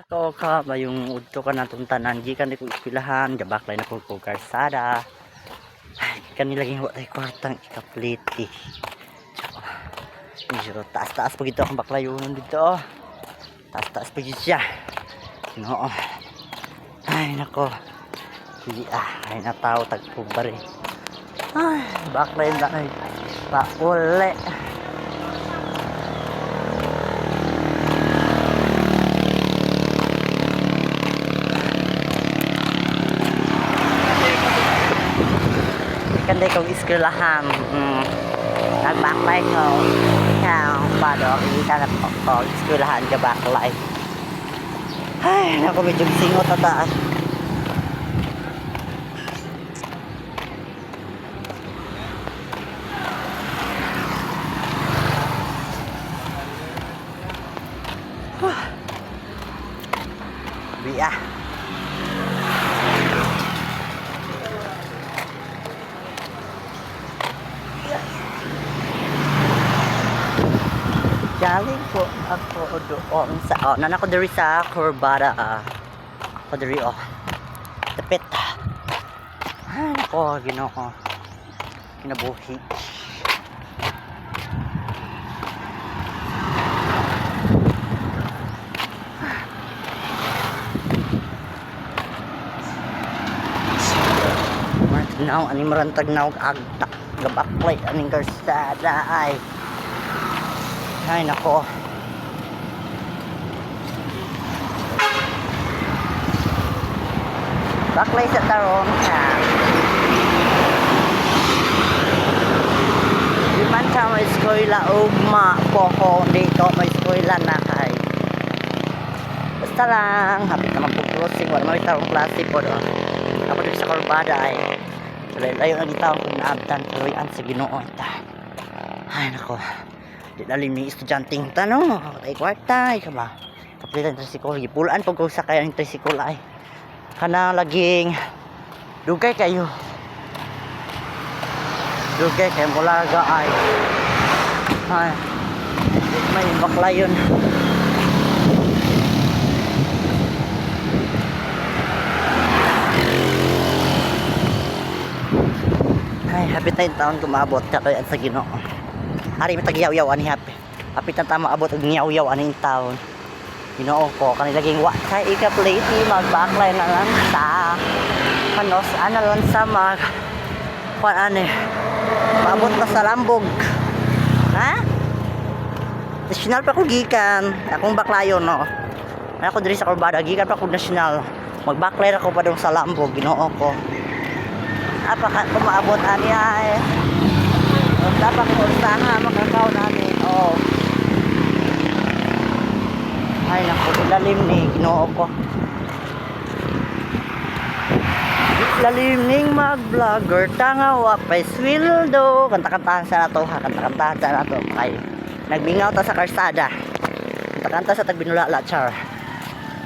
To ka ba yung udto ka natong tanan gikan di ko ispilahan gabaklay na ko karsada. Ay kanilaging wa tay kwartang ikapliti. Medyo taas-taas pa gito ang baklayon dito. Taas-taas pa gito siya. No. Ay nako. Ay nataw tagpubari. Ay baklay na ay paule. Kanday kong eskwelahan. Nagbaklay ko. Ikaw, paano? Kita na po. Eskwelahan ka baklay. Ay, naku, medyo singot na taas. Biya. Galing po ako doon sa nan ako diri sa Corbada ako diri tapit. Ay nako Ginoo kinabuhi. Now ani marantag na og agta gabaklay aning karsada ay nako. Baklay sa taron ka. Di man ka may eskwela ugma poko dito may eskwela na kay. Basta lang hapit naman po closing wala may tarong klase po doon. Ako dito sa Corbada ay layo na gitawang kung naabdan kaluyan sa Ginoo ita. Ay nako. Di lalim ni estudyanteng tanong ay kwarta ay ka ba kapilan tricycle gipulaan pag ko sa kaya ng tricycle ay kana laging dugay kayo mulaga ay may baklayon ay hapit na yung taon kumabot kaya sa Ginoo. Hari mitag yaw-yaw ani hapit na tama abot og yaw-yaw ani taon. Ginoo ko kanilaging wa kay ikapliti magbaklay na lang sa kanos ana lang sa mag kuan ani paabot na sa lambog. Ha? National pa ko gikan akong baklayon no. Ako diri sa Corbada gikan pa ko national. Magbaklay ra ko pa dong sa lambog Ginoo ko. Apa ka maabot ani ay dapat ko usaha makakaw namin ay naku lalim ni Ginoo ko lalim ning mag vlogger tanga wa pay sweldo kanta-kantahan sa nato kanta-kantahan sa nato kay nagmingaw ta sa karsada kanta-kanta sa tagbinulala char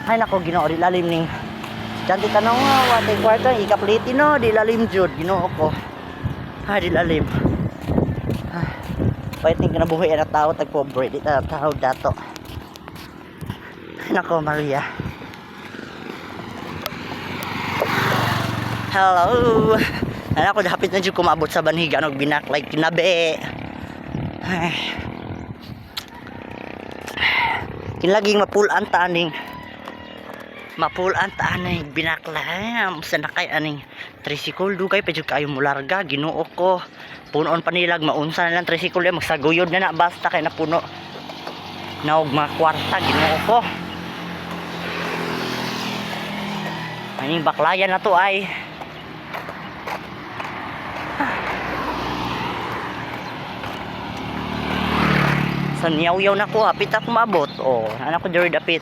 ay naku Ginoo di lalim ning janti tanong wa tay kwarto ikapliti no di lalim jud Ginoo ko ay di lalim. Pahit ng kinabuhi na tao tagpobre di na tao dato. Nako Maria. Hello. Ako dapit na jud kumabot sa banhiga og binaklay kinabe. Kinlaging mapulan ta aning binaklay sa nakay aning tricycle dugay pa jud kayo mularga Ginoo ko. Punoon pa nilag maunsa na lang tricycle magsaguyod na basta kay napuno naog mga kwarta Ginoo ko. Aning baklayan na to ay sa niyaw-yaw na ko hapit ako maabot anak ko diri dapit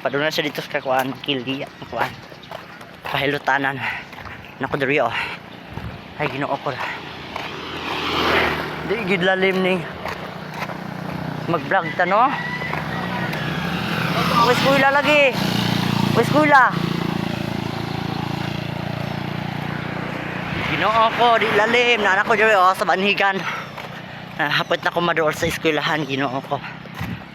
paduna na siya dito sa kuan kildi kuan kahilutanan anak ko diri ay Ginoo ko di gid lalim ni mag-vlog ta no. Wes kuila lagi. Wes kuila. Ginoo ko di lalim na anak ko diri sa banhigan. Hapit na ko maduol sa eskwelahan Ginoo ko.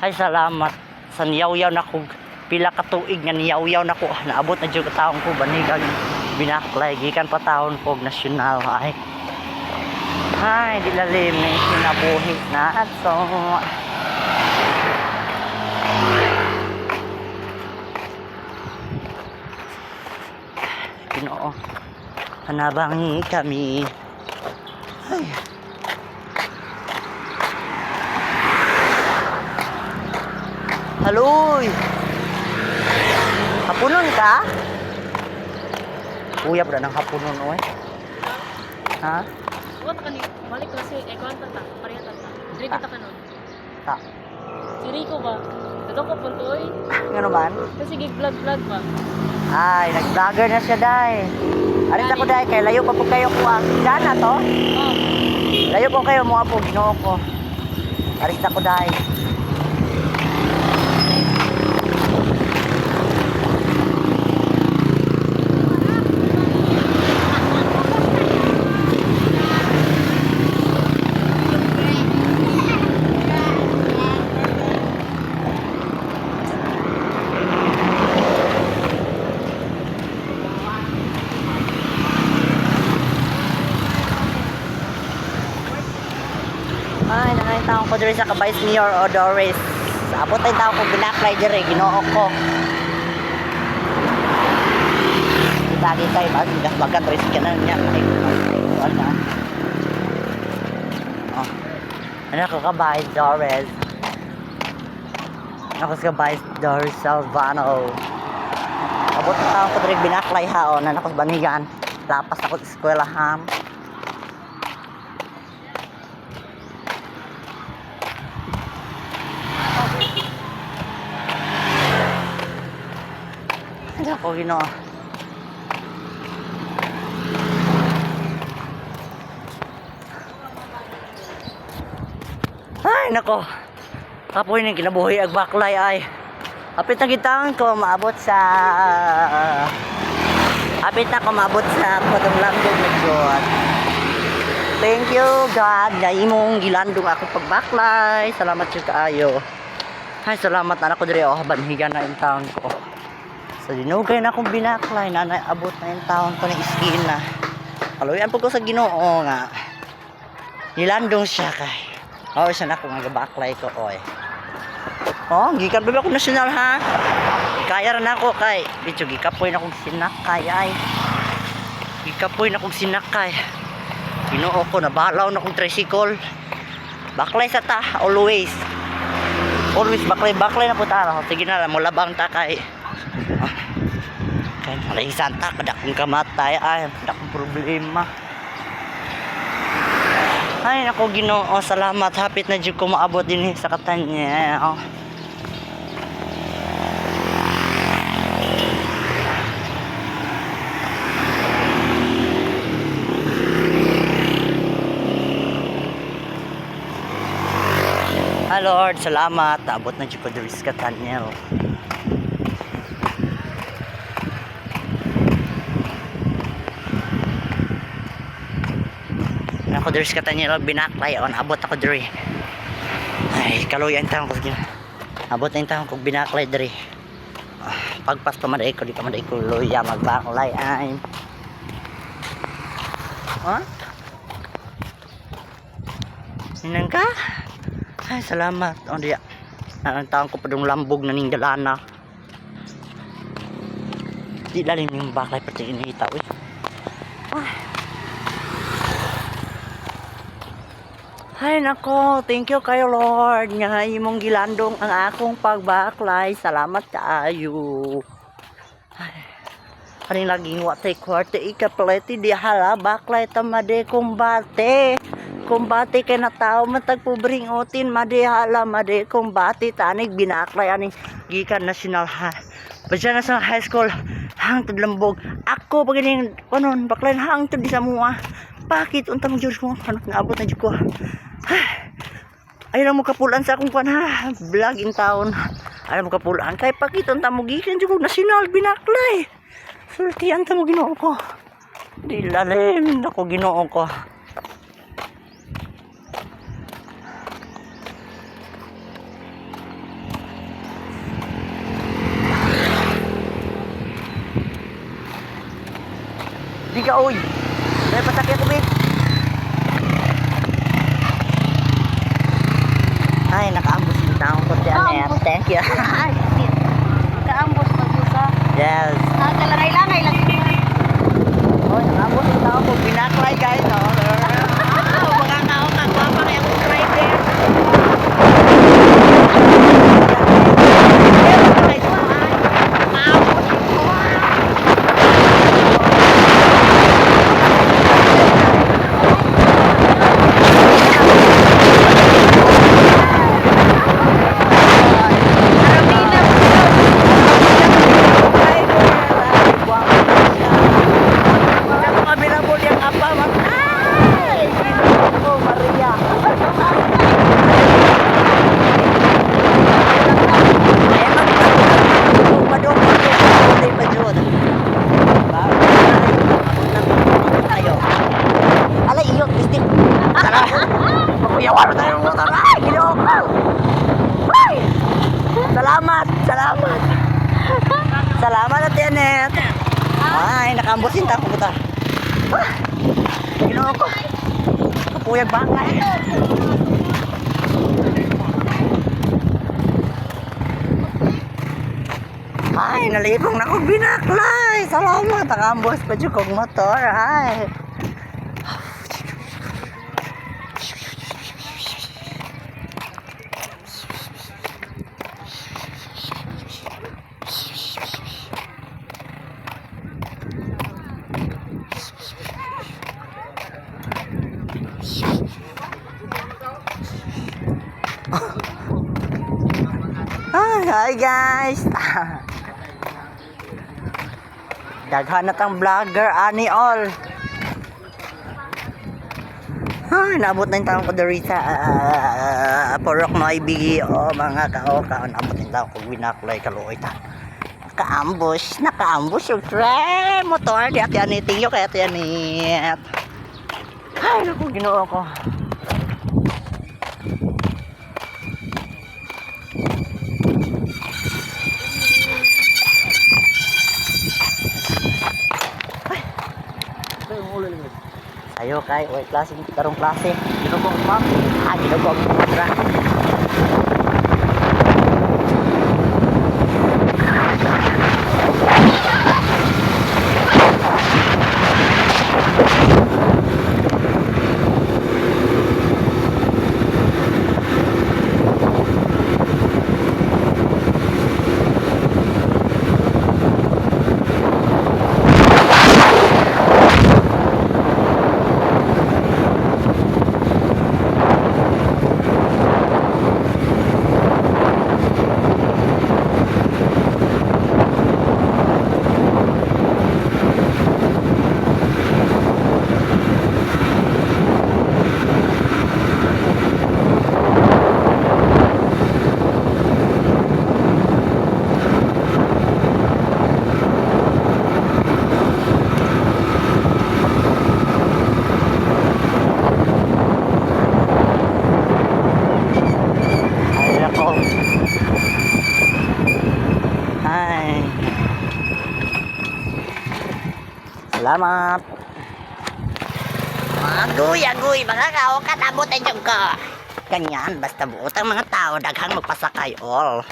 Ay salamat sa niyaw-yaw na kog pila ka tuig nga niyaw-yaw na ko. Naabot na jud ka taon ko banigang binaklay gikan pa taon ko nasyonal ay. Ay, di lalim na kinabuhi na ato. Ginoo. Hanabangi kami. Ay. Haloy! Hapunon ka? Uyab na ng hapunon, oy. Ha? Huwag ka ni, balik kasi, kuwan ta, pareha ta. Dili kita ka nun. Ta. Si Rico ba? Nagao ko puntoy. Nga naman? Kasi gig-vlog ba? Ay, nag-vlogger na siya, day. Aris ako, day. Kaya layo pa po kayo ko. Diyan na to? Oh. Layo po kayo, mga po. Ginoo ko. Aris ako, day. Ay, nakain taong ko diri sa Cabay's Mayor Odores. Abot ay taong ko binaklay diri, ginoo ko. Itagi tayo, bagat rin ka na niya. Ay, wala. Oh. Ano ko Cabay's Dores? Ako sa Cabay's Dores Salvano. Abot ay taong ko diri binaklay ha, o. Nanakos banigan. Lapas ako sa eskwelahan. Ako Ginoo. Ay nako. Kapoy ning kinabuhi ag baklay ay. Apit na kitang ko maabot sa patong landong na God. Thank you God na imong gilandong ako pagbaklay. Salamat jud kaayo. Ay salamat na ako diri banhigan na in town ko. So dinugay na akong binaklay na naabot na yung taon ko ng iskina. Kaluyan po ko sa Ginoo nga. Nilandong siya kay. Oo, siya na ako nga baklay ko oy. Oh, gikan ba ako nasyonal ha? Kaya rin ako kay. Bityo gikapoy na akong sinakay ay. Gikapoy na akong sinakay. Ginoo ko nabalaw na akong tricycle. Baklay sa ta always. Always baklay na po ta. Sige na mo labang ta kay. Kaya malay santa kada kong kamatay ay kada kong problema. Ay nako Ginoo, salamat hapit na jud ko maabot din sa Katanya. Oh. Hi Lord, salamat abot na jud ko diri sa Katanya. Ako diri sa Katanya binaklay on abot ako diri. Ay kaluyan taon ko gina. Abot na taon ko binaklay diri. Pagpas pa maday ko di pa maday ko luya magbaklay ay. Ha? Sinang ka? Ay salamat on dia. Ang taon ko padung lambog na ning dalana. Di lalim yung baklay pati inita eh. Ay nako, thank you kayo Lord nga imong gilandong ang akong pagbaklay. Salamat kaayo. Ay laging watay kwarte ikapleti di hala baklay tamade kumbate. Kumbate kay na tao matag pobring otin made hala made kumbate tanig binaklay ani gikan national ha. Badya na sa high school hangtod lambog. Ako paganing kanon baklay hangtod di sa mua. Bakit unta mo jud ko ano naabot na jud ko. Ay lang mo kapulaan sa akong ha vlog in town. Ay mo kapulaan kay pakiton ta mo gikan jud national binaklay. Sultian ta mo Ginoo ko. Di lalim nako Ginoo ko. Di ka, uy. Dahil pasakyan ko, babe. Ay, nakaambos yung taong ko dyan. Nakaambos. Thank you. Ay, kaambos pag-usa. Yes. Kalangay-langay lang. Oy, nakaambos yung taong ko. Binaklay, guys. Oh. Mga tao ka. Guwapa kaya kong driver. Salamat, salamat. Salamat at Janet. Ay, nakambos yung tako buta. Ginoo ko. Kapuyag bangay. Ay, nalipong na kong binaklay. Salamat, nakambos pa dyan kong motor. Ay. Hi guys. Daghan na tang vlogger ani all. Ay, naabot na yung taong ko dari sa Porok no ibigi o mga kao-kao. Naabot na yung taong ko winakulay kaluoy ta. Naka-ambush yung tren motor. Di ati aniting yung kaya ati anit. Ay, naku, ginoo ko. Ayo kay, white klase, tarong klase. Ginugong ma'am. Ginugong kontra. Salamat. Agoy, mga kao, katabutan yung ka. Ganyan, basta buot ang mga tao, daghang magpasakay all.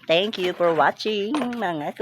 Thank you for watching, mga